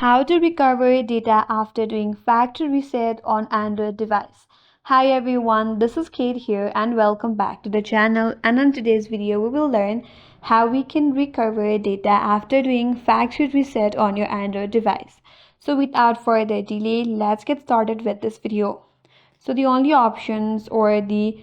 How to recover data after doing factory reset on Android device. Hi everyone, this is Kate here and welcome back to the channel, and in today's video we will learn how we can recover data after doing factory reset on your Android device. So without further delay, let's get started with this video. So the only options or the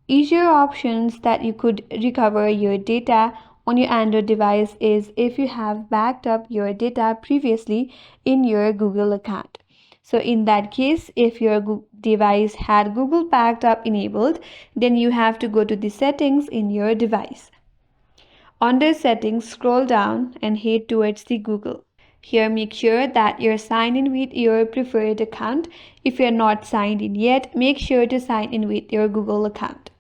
easier options that you could recover your data on your Android device is if you have backed up your data previously in your Google account. So in that case, if your device had Google backed up enabled, then you have to go to the settings in your device. Under settings, scroll down and head towards the Google. Here, make sure that you're signed in with your preferred account. If you're not signed in yet, make sure to sign in with your Google account.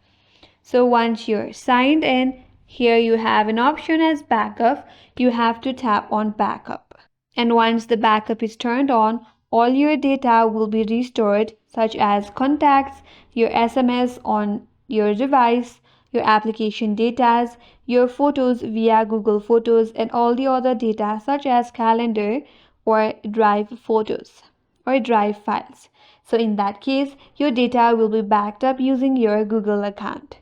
So once you're signed in, here you have an option as backup. You have to tap on backup. And once the backup is turned on, all your data will be restored, such as contacts, your SMS on your device, your application data, your photos via Google Photos, and all the other data such as calendar or drive photos or drive files. So in that case, your data will be backed up using your Google account.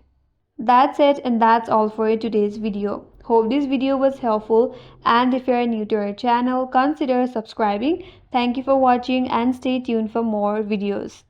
That's it, and that's all for today's video. Hope this video was helpful, and if you are new to our channel, consider subscribing. Thank you for watching and stay tuned for more videos.